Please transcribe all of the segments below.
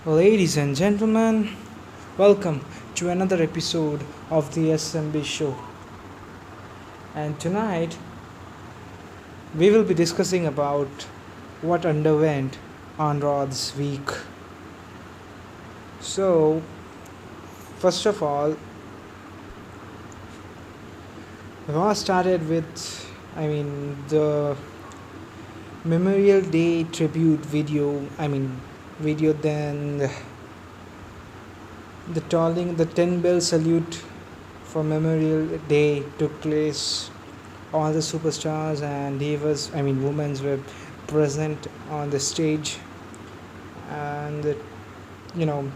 Ladies and gentlemen, welcome to another episode of the SmB Show. And tonight we will be discussing about what underwent on Raw this week. So, first of all, Raw started with, the Memorial Day tribute video, then the tolling, the 10 bell salute for Memorial Day took place. All the superstars and divas, women were present on the stage, and you know,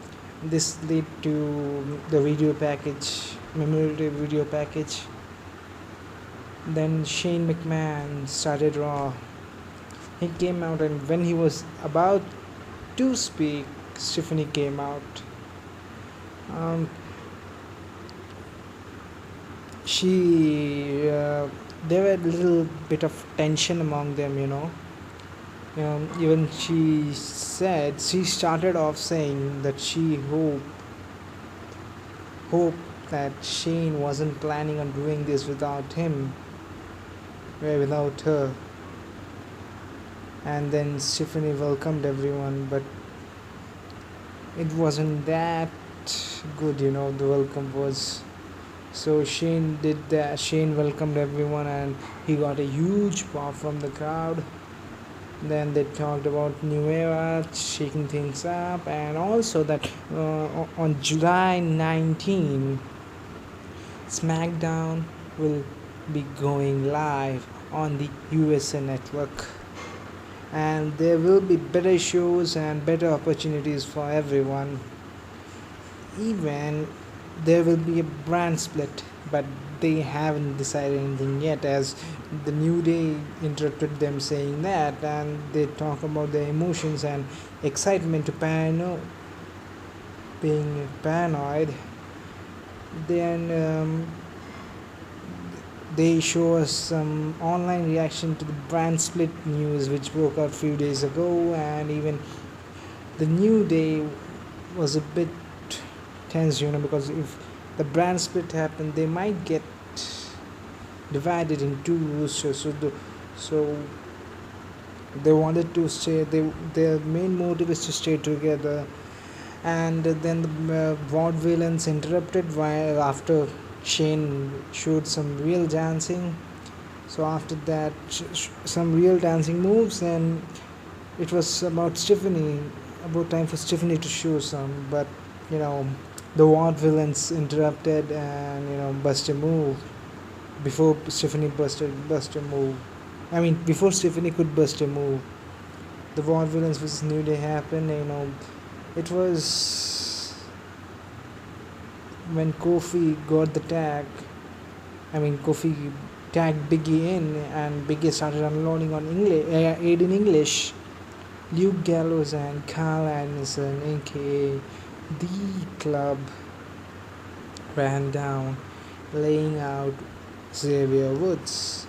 this led to the video package, Memorial Day video package. Then Shane McMahon started Raw. He came out, and when he was about to speak, Stephanie came out. Um, she There were a little bit of tension among them. Even she started off saying that she hoped that Shane wasn't planning on doing this without him, without her. And then Stephanie welcomed everyone, but it wasn't that good. The welcome was, so Shane did that. Shane welcomed everyone, and he got a huge pop from the crowd. Then they talked about New Era, shaking things up, and also that on July 19, SmackDown will be going live on the USA Network, and there will be better shows and better opportunities for everyone. Even there will be a brand split, but they haven't decided anything yet, as the New Day interrupted them saying that, and they talk about their emotions and excitement to being paranoid. Then they show us some online reaction to the brand split news which broke out a few days ago, and even the New Day was a bit tense, because if the brand split happened, they might get divided in two roosters. So they wanted to stay. Their main motive is to stay together. And then the vaudevillains interrupted while after Shane showed some real dancing. So after that, some real dancing moves, and it was about time for Stephanie to show some. But the vaudevillains interrupted and bust a move before Stephanie bust a move. Before Stephanie could bust a move, the vaudevillains vs New Day happened. It was when Kofi got the tag. Kofi tagged Biggie in, and Biggie started unloading on Aiden English. Luke Gallows and Carl Anderson, aka The Club, ran down, laying out Xavier Woods.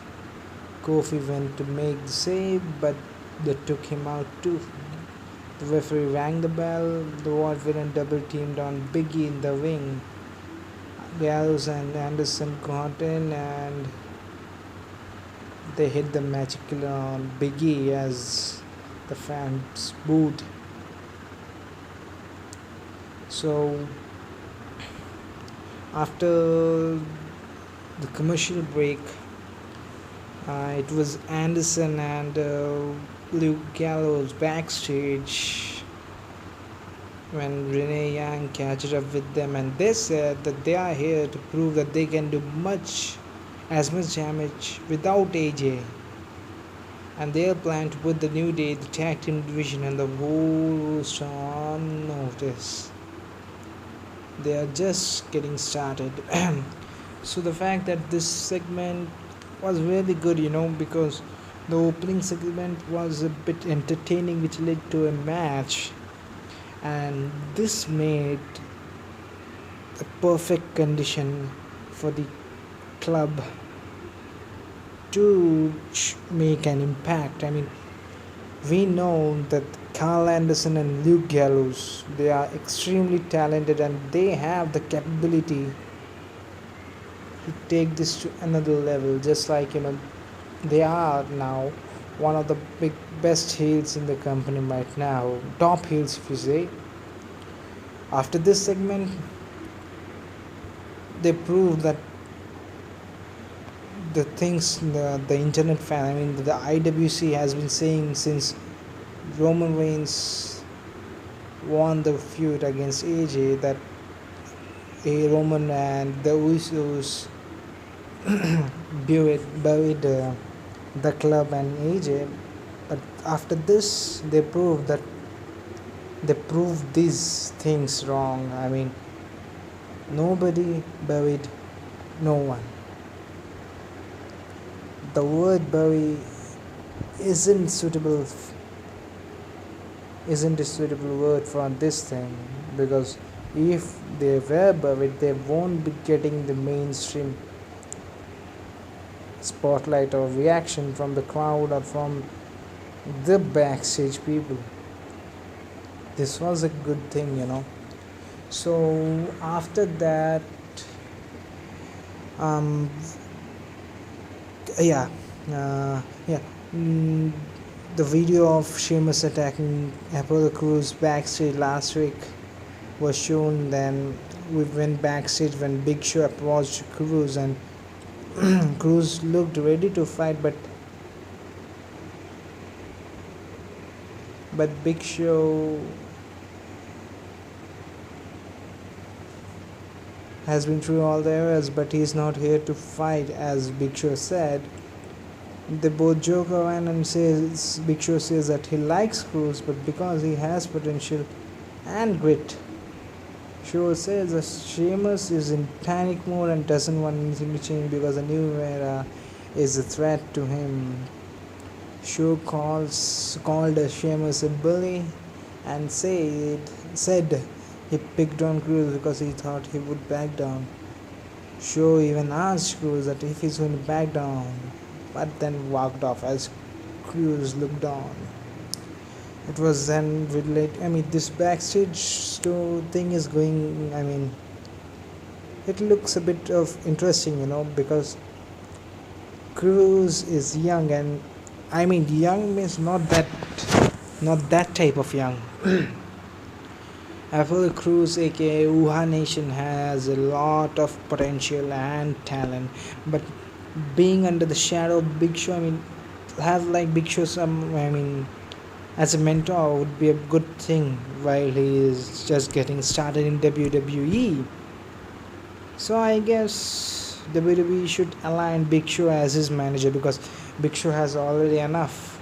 Kofi went to make the save, but they took him out too. The referee rang the bell. The Vaudevillain double teamed on Biggie in the wing. Gallows and Anderson got in, and they hit the magic killer on Biggie as the fans booed. So after the commercial break, it was Anderson and Luke Gallows backstage when Renee Young catched up with them, and they said that they are here to prove that they can do as much damage without AJ, and they plan to put the New Day, the tag team division, and the whole roster on notice. They are just getting started. So the fact that this segment was really good, because the opening segment was a bit entertaining, which led to a match, and this made a perfect condition for the club to make an impact. We know that Carl Anderson and Luke Gallows. They are extremely talented and they have the capability to take this to another level. Just like they are now one of the big best heels in the company right now, top heels if you say. After this segment, they proved that the things the internet fan, I mean the IWC has been saying since Roman Reigns won the feud against AJ, that a Roman and the Usos buried the club and AJ. But after this, they proved these things wrong. I mean, nobody buried no one. The word bury isn't suitable isn't a suitable word for this thing, because if they were buried, they won't be getting the mainstream spotlight or reaction from the crowd or from the backstage people. This was a good thing. So after that, um, yeah, yeah. Mm, the video of Sheamus attacking Apollo Crews backstage last week was shown. Then we went backstage when Big Show approached Crews, and Crews looked ready to fight, but Big Show has been through all the errors, but he's not here to fight, as Big Show said. They both joke around and Big Show says that he likes Crews, but because he has potential and grit. Show says that Sheamus is in panic mode and doesn't want anything to change because a new era is a threat to him. Show called Sheamus a bully and said he picked on Crews because he thought he would back down. Show even asked Crews that if he's going to back down, but then walked off as Crews looked on. It was then this backstage thing is going, it looks a bit of interesting, because Crews is young, and young means not that type of young. Apollo Crews aka Uha Nation has a lot of potential and talent, but being under the shadow of Big Show, have like Big Show as a mentor would be a good thing while he is just getting started in WWE. So I guess WWE should align Big Show as his manager, because Big Show has already enough.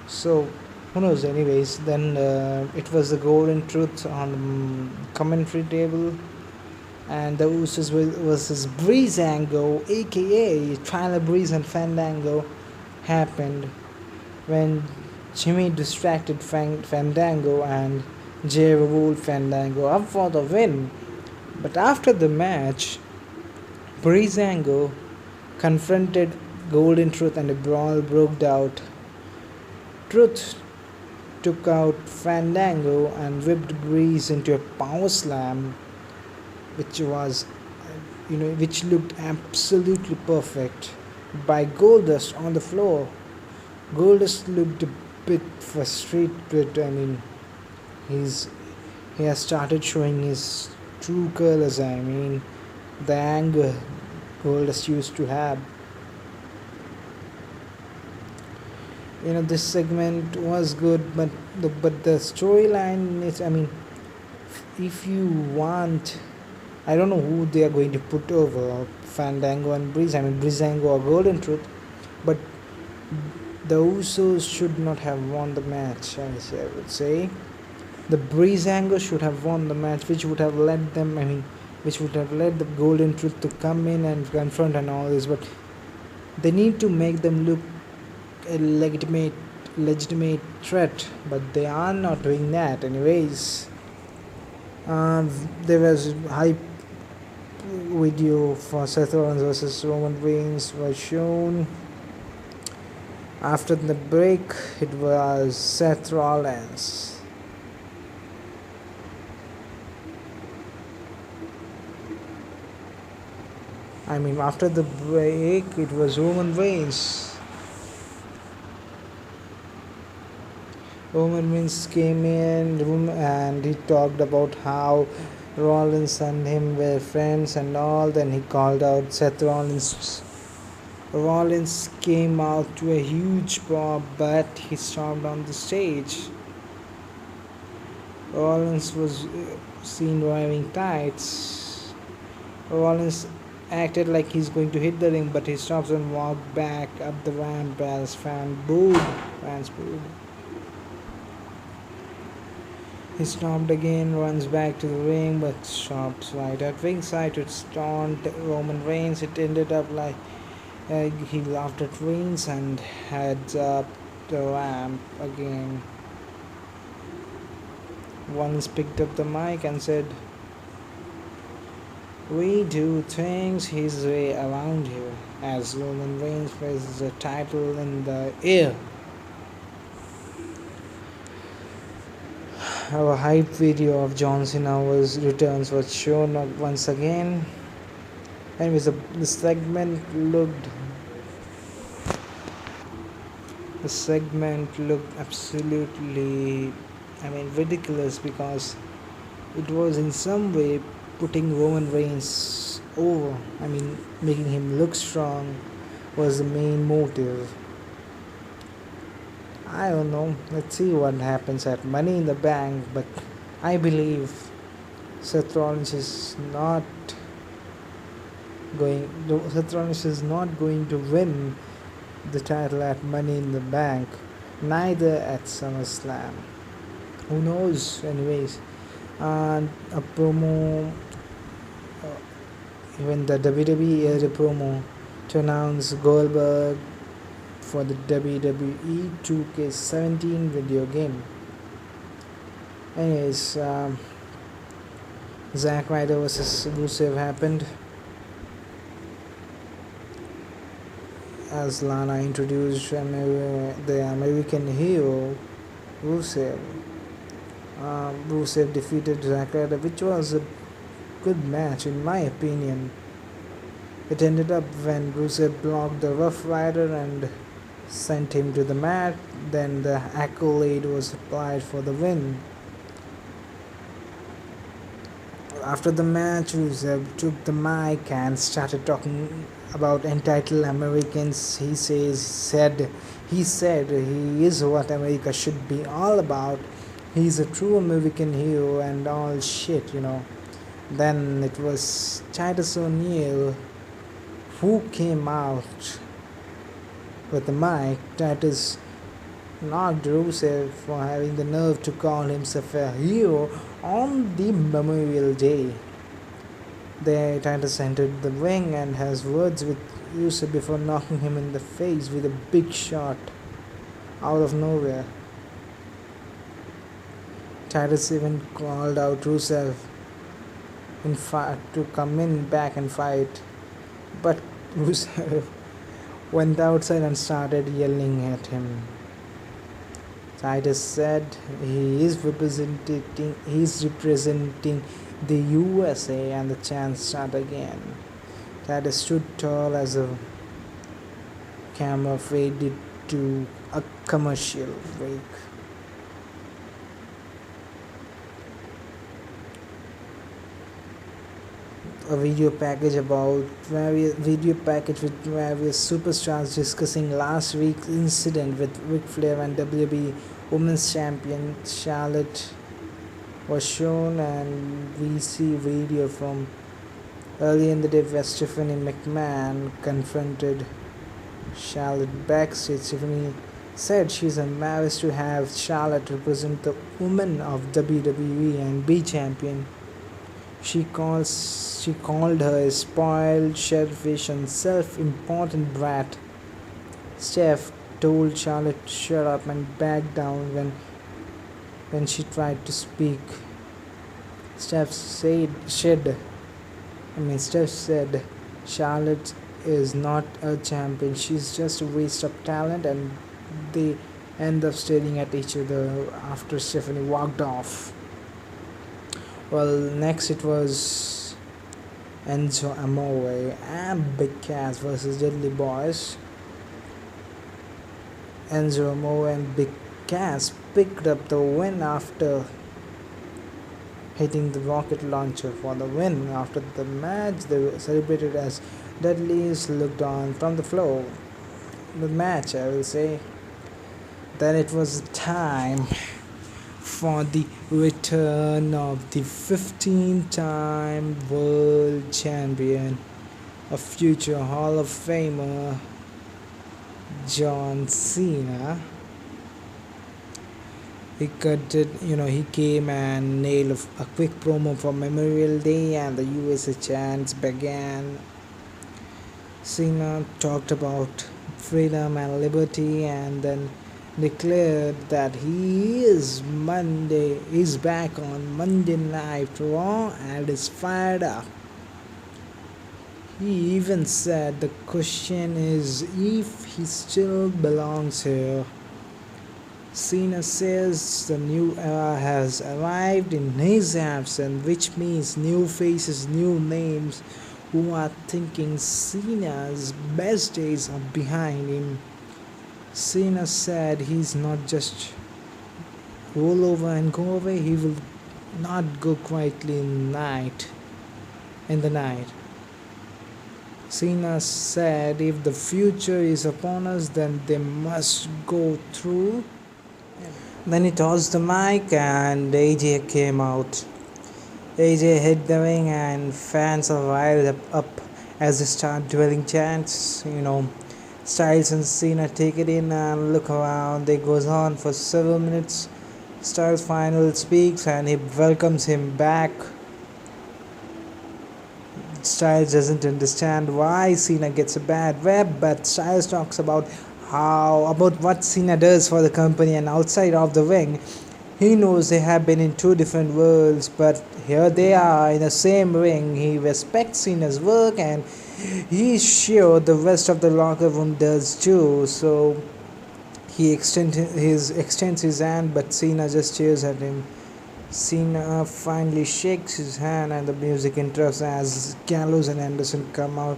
So who knows? Anyways, then it was the Golden Truth on the commentary table, and the Usos versus Breezango, aka Tyler Breeze and Fandango, happened when Jimmy distracted Fandango and Jay ruled Fandango up for the win. But after the match, Breezango confronted Golden Truth and a brawl broke out. Truth took out Fandango and whipped Breeze into a power slam, which looked absolutely perfect by Goldust on the floor. Goldust looked a bit frustrated. He has started showing his true colors. The anger Goldust used to have. This segment was good, but the storyline is, if you want, I don't know who they are going to put over, Fandango and Breeze. Breezango or Golden Truth, but the Usos should not have won the match. I would say the Breezango should have won the match, which would have led the Golden Truth to come in and confront and all this. But they need to make them look a legitimate threat, but they are not doing that. Anyways, there was hype video for Seth Rollins versus Roman Reigns was shown. After the break, it was Seth Rollins. After the break, it was Roman Reigns. Roman Reigns came in and he talked about how Rollins and him were friends and all. Then he called out Seth Rollins. Rollins came out to a huge pop, but he stormed on the stage. Rollins was seen wearing tights. Rollins acted like he's going to hit the ring, but he stops and walked back up the ramp as fans booed. He stopped again, runs back to the ring, but stops right at ringside to taunt Roman Reigns. It ended up like he laughed at Reigns and heads up the ramp again. Once picked up the mic and said, "We do things his way around here," as Roman Reigns places the title in the air. Our hype video of John Cena's returns was shown once again. Anyways, the segment looked absolutely, ridiculous, because it was in some way putting Roman Reigns over. Making him look strong was the main motive. I don't know. Let's see what happens at Money in the Bank, but I believe Seth Rollins is not going to win the title at Money in the Bank, neither at SummerSlam. Who knows? Anyways, and a promo, even the WWE aired a promo to announce Goldberg for the WWE 2K17 video game. Anyways, Zack Ryder vs Rusev happened, as Lana introduced the American hero Rusev. Rusev defeated Zack Ryder, which was a good match in my opinion. It ended up when Rusev blocked the Rough Rider and sent him to the mat. Then the accolade was applied for the win. After the match, Rusev took the mic and started talking about entitled Americans. He said he is what America should be all about. He's a true American hero and all shit, Then it was Titus O'Neil who came out with the mic. Titus knocked Rusev for having the nerve to call himself a hero on the Memorial Day. There, Titus entered the ring and has words with Rusev before knocking him in the face with a big shot out of nowhere. Titus even called out Rusev to come back and fight, but Rusev went outside and started yelling at him. Titus said he is representing the USA, and the chants start again. Titus stood tall as a camera faded to a commercial break. A video package with various superstars discussing last week's incident with Ric Flair and WWE Women's Champion Charlotte was shown, and we see video from early in the day where Stephanie McMahon confronted Charlotte backstage. Stephanie said she's embarrassed to have Charlotte represent the women of WWE and be champion. She called her a spoiled, shellfish and self-important brat. Steph told Charlotte to shut up and back down when she tried to speak. Steph said Charlotte is not a champion. She's just a waste of talent and they end up staring at each other after Stephanie walked off. Well, next it was Enzo Amore and Big Cats versus Deadly Boys. Enzo Amore and Big Cats picked up the win after hitting the rocket launcher for the win. After the match, they were celebrated as Dudleys looked on from the floor. The match, I will say. Then it was time for the return of the 15-time world champion, a future Hall of Famer, John Cena. He came and nailed a quick promo for Memorial Day, and the USA chants began. Cena talked about freedom and liberty, and then declared that he's back on Monday Night Raw and is fired up. He even said the question is if he still belongs here. Cena says the new era has arrived in his absence, which means new faces, new names who are thinking Cena's best days are behind him. Cena said he's not just roll over and go away, he will not go quietly in the night. Cena said if the future is upon us, then they must go through. Then he tossed the mic and AJ came out. AJ hit the ring and fans are riled up as they start dwelling chants. Styles and Cena take it in and look around. It goes on for several minutes. Styles finally speaks and he welcomes him back. Styles doesn't understand why Cena gets a bad rep, but Styles talks about what Cena does for the company, and outside of the ring he knows they have been in two different worlds, but here they are in the same ring. He respects Cena's work and he's sure the rest of the locker room does too, so he extends his hand, but Cena just cheers at him. Cena finally shakes his hand and the music interrupts as Gallows and Anderson come out.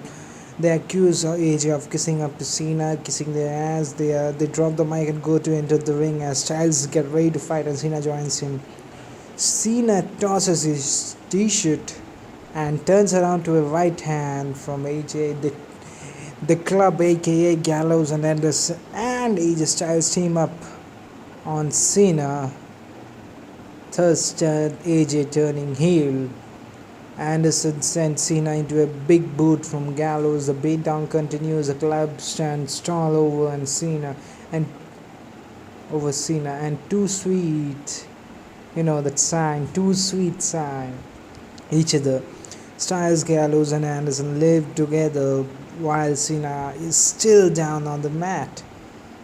They accuse AJ of kissing up to Cena, kissing their ass. They drop the mic and go to enter the ring as Styles get ready to fight and Cena joins him. Cena tosses his t-shirt and turns around to a right hand from AJ. The club, aka Gallows and Anderson and AJ Styles, team up on Cena. Thus AJ turning heel. Anderson sent Cena into a big boot from Gallows. The beatdown continues. The club stands tall over Cena and Too Sweet, that sign, Too Sweet sign each other. Styles, Gallows and Anderson live together while Cena is still down on the mat.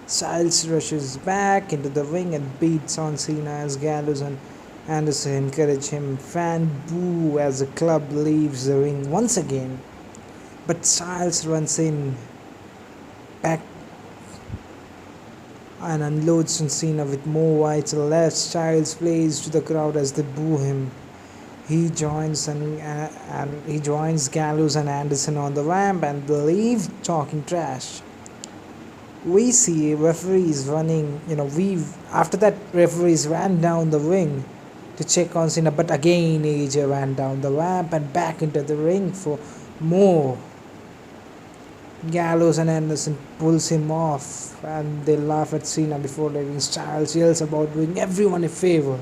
Styles rushes back into the ring and beats on Cena as Gallows and Anderson encourage him. Fan boo as the club leaves the ring once again. But Styles runs in back and unloads on Cena with more right to the left. Styles plays to the crowd as they boo him. He joins Gallows and Anderson on the ramp and they leave talking trash. We see referees running, after that referees ran down the ring to check on Cena, but again AJ ran down the ramp and back into the ring for more. Gallows and Anderson pulls him off and they laugh at Cena before leaving. Styles yells about doing everyone a favor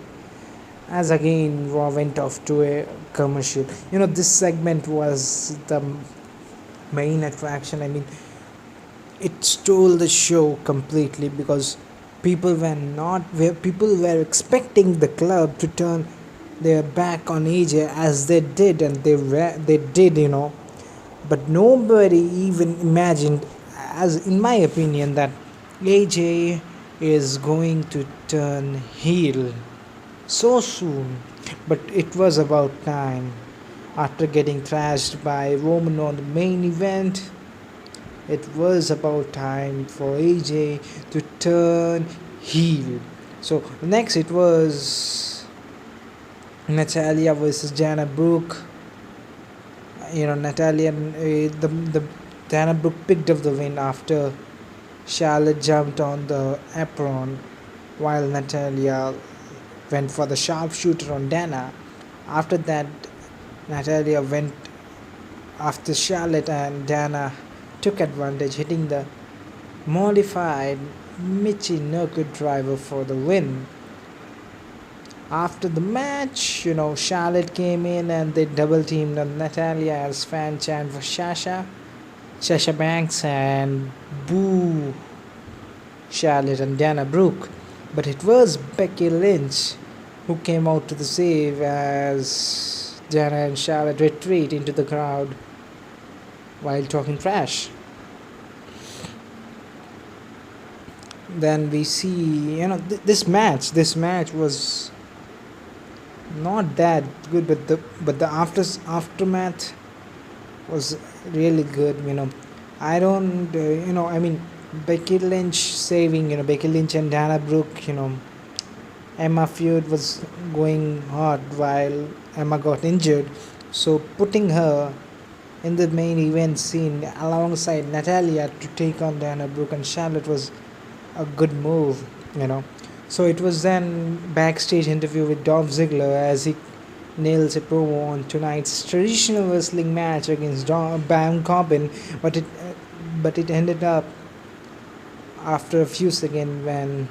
as again Raw went off to a commercial. This segment was the main attraction. It stole the show completely because people were expecting the club to turn their back on AJ as they did, and they did, but nobody even imagined, as in my opinion, that AJ is going to turn heel so soon. But it was about time. After getting thrashed by Roman on the main event, it was about time for AJ to turn heel. So next it was Natalia versus Jana Brooke. Natalia, the Dana Brooke picked up the win after Charlotte jumped on the apron while Natalia went for the sharpshooter on Dana. After that, Natalia went after Charlotte and Dana took advantage, hitting the modified Michi Nerko driver for the win. After the match, Charlotte came in and they double teamed on Natalia as fan chant for Sasha Banks, and boo Charlotte and Dana Brooke. But it was Becky Lynch who came out to the save as Dana and Charlotte retreat into the crowd while talking trash. Then we see, this match was not that good, but the aftermath was really good. I don't, I mean, Becky Lynch saving, Becky Lynch and Dana Brooke, Emma feud was going hard while Emma got injured, so putting her in the main event scene alongside Natalia to take on Dana Brooke and Charlotte was a good move. So it was then backstage interview with Dolph Ziggler as he nails a promo on tonight's traditional wrestling match against Baron Corbin, but it ended up after a few seconds when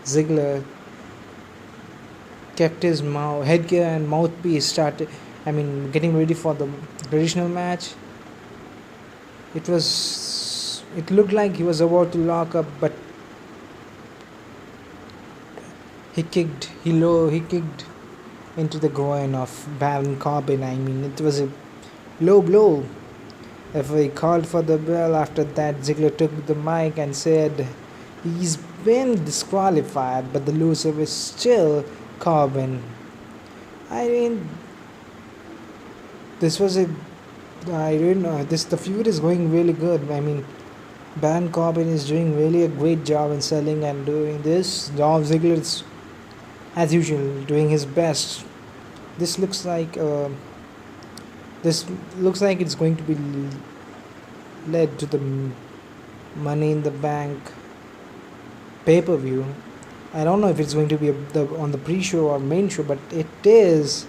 Ziggler kept his headgear and mouthpiece started. Getting ready for the traditional match. It looked like he was about to lock up, but he kicked into the groin of Baron Corbin. It was a low blow. If he called for the bell after that, Ziggler took the mic and said he's been disqualified, but the loser is still Corbin. This was the feud is going really good. Baron Corbin is doing really a great job in selling and doing this. Dolph Ziggler is, as usual, doing his best. This looks like it's going to be led to the Money in the Bank pay-per-view. I don't know if it's going to be on the pre-show or main show, but it is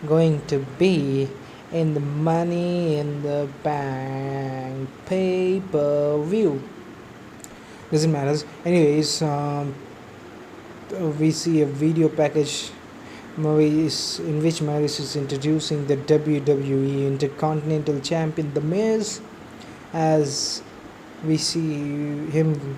going to be in the Money in the Bank pay-per-view. Doesn't matter. Anyways, we see a video package in which Maurice is introducing the WWE Intercontinental Champion The Miz, as we see him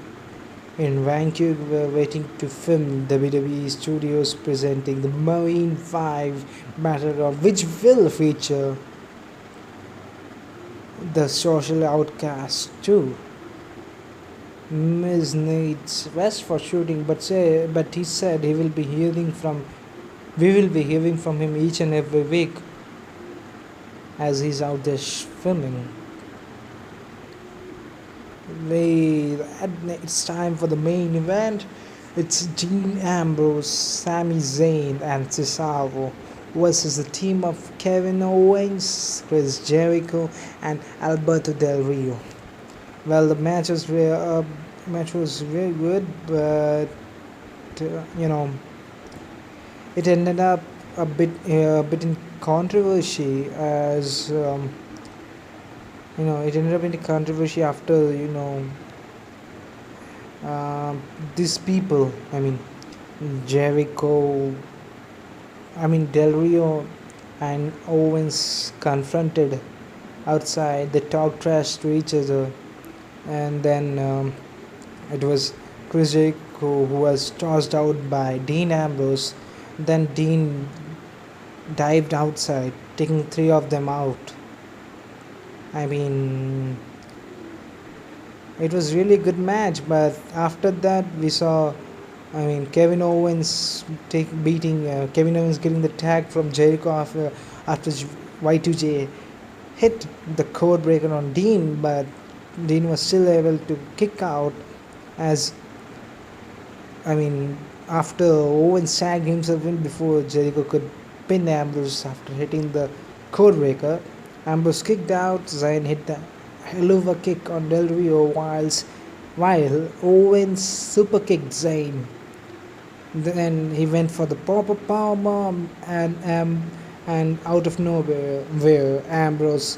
in Vancouver waiting to film WWE Studios presenting the Marine 5 Battle Ground, which will feature the Social Outcast too. Miz needs rest for shooting, but he said we will be hearing from him each and every week as he's out there filming. It's time for the main event. It's Dean Ambrose, Sami Zayn, and Cesaro versus the team of Kevin Owens, Chris Jericho, and Alberto Del Rio. Well, the match was very good, but it ended up a bit in controversy as it ended up in controversy after these people, Jericho, Del Rio and Owens confronted outside. They talked trash to each other, and then it was Chris Jericho who was tossed out by Dean Ambrose. Then Dean dived outside, taking 3 of them out. It was really a good match, but after that we saw Kevin Owens getting the tag from Jericho after Y2J hit the code breaker on Dean, but Dean was still able to kick out as I mean after Owens tagged himself in before Jericho could pin Ambrose after hitting the code breaker. Ambrose kicked out, Zayn hit the hell of a kick on Del Rio while Owens super kicked Zayn. Then he went for the pop-up powerbomb and out of nowhere where Ambrose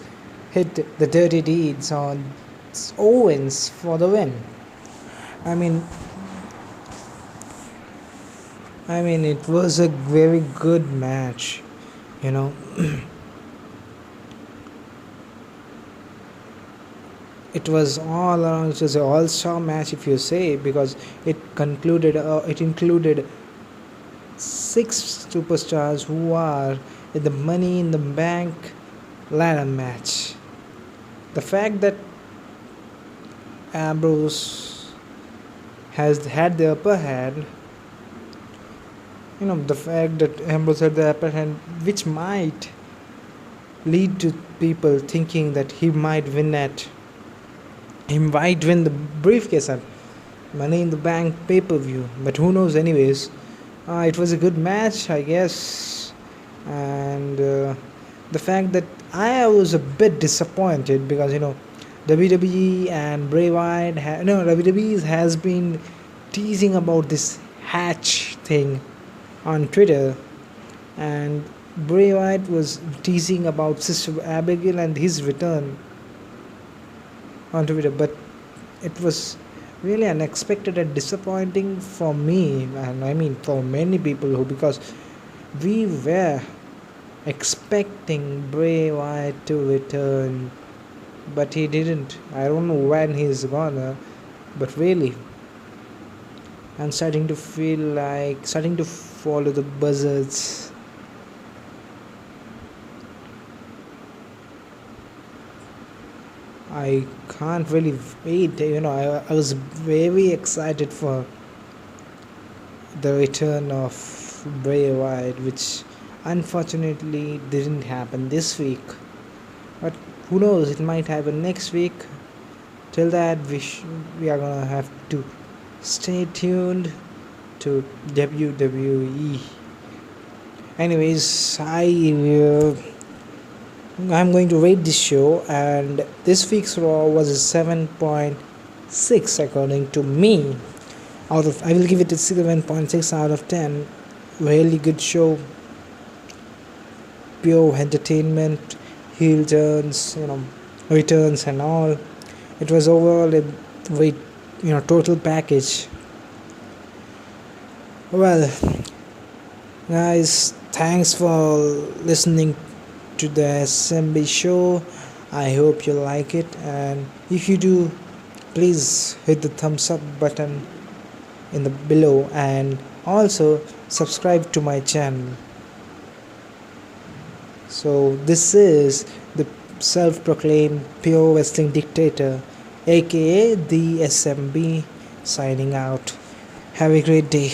hit the dirty deeds on Owens for the win. I mean it was a very good match, you know. It was all around. It was an all-star match, if you say, because it included 6 superstars who are in the Money in the Bank ladder match. The fact that Ambrose has had the upper hand, the fact that Ambrose had the upper hand, which might lead to people thinking that he might win the briefcase at Money in the Bank pay-per-view, but who knows. Anyways, it was a good match, I guess, and the fact that I was a bit disappointed because WWE and Bray Wyatt WWE has been teasing about this hatch thing on Twitter, and Bray Wyatt was teasing about Sister Abigail and his return on Twitter, but it was really unexpected and disappointing for me, and I mean for many people because we were expecting Bray Wyatt to return, but he didn't. I don't know when he's gonna, but really, I'm starting to follow the buzzards. I can't really wait. I was very excited for the return of Bray Wyatt, which unfortunately didn't happen this week. But who knows? It might happen next week. Till that, we are gonna have to stay tuned to WWE. Anyways, I'm going to rate this show, and this week's Raw was a 7.6 according to me. I will give it a 7.6 out of 10. Really good show. Pure entertainment, heel turns, returns and all. It was overall a great, total package. Well, guys, thanks for listening to the SmB Show. I hope you like it, and if you do, please hit the thumbs up button in the below, and also subscribe to my channel. So this is the self-proclaimed pure wrestling dictator, aka the SmB, signing out. Have a great day.